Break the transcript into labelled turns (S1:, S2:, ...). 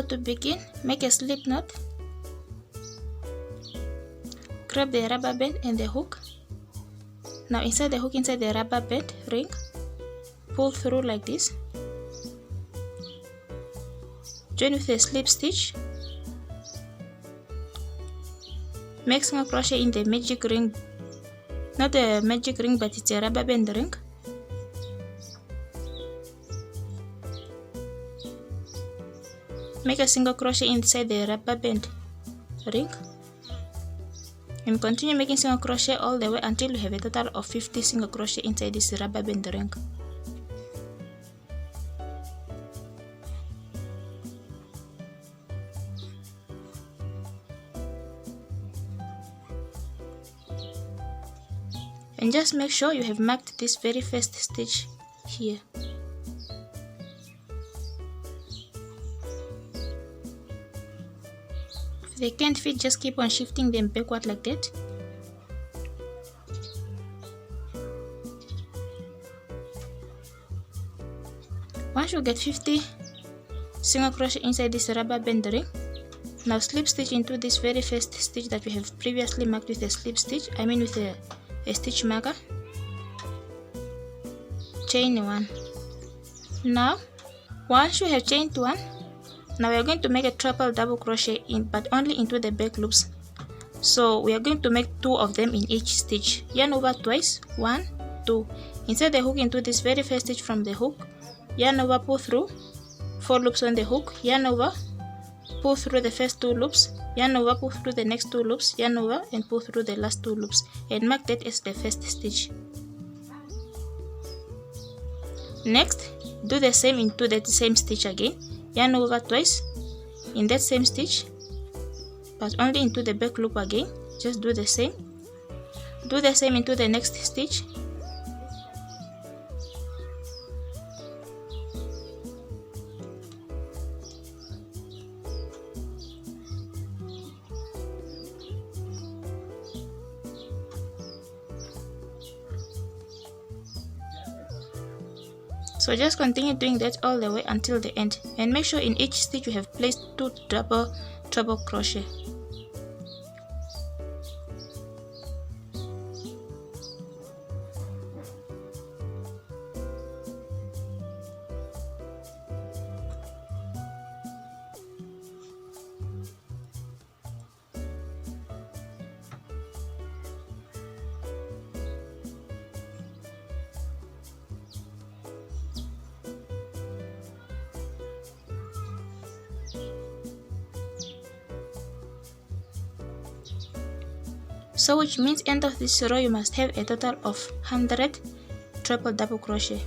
S1: to begin, make a slip knot, grab the rubber band and the hook. Now inside the hook, inside the rubber band ring, pull through like this, join with a slip stitch, make single crochet in the magic ring, not a magic ring but it's a rubber band ring. Make a single crochet inside the rubber band ring and continue making single crochet all the way until you have a total of 50 single crochet inside this rubber band ring. And just make sure you have marked this very first stitch here. If they can't fit, just keep on shifting them backward like that. Once you get 50 single crochet inside this rubber band ring, now slip stitch into this very first stitch that we have previously marked with a slip stitch, I mean with a stitch marker. Chain 1. Now once you have chained 1, now we are going to make a triple double crochet in, but only into the back loops. So we are going to make 2 of them in each stitch. Yarn over twice, 1, 2. Inside the hook into this very first stitch from the hook, yarn over, pull through 4 loops on the hook, yarn over, pull through the first 2 loops, yarn over, pull through the next 2 loops, yarn over and pull through the last 2 loops, and mark that as the first stitch. Next, do the same into that same stitch again. Yarn over twice in that same stitch, but only into the back loop again. Just do the same. Do the same into the next stitch. So just continue doing that all the way until the end, and make sure in each stitch you have placed 2 double treble crochet. So which means end of this row you must have a total of 100 triple double crochet.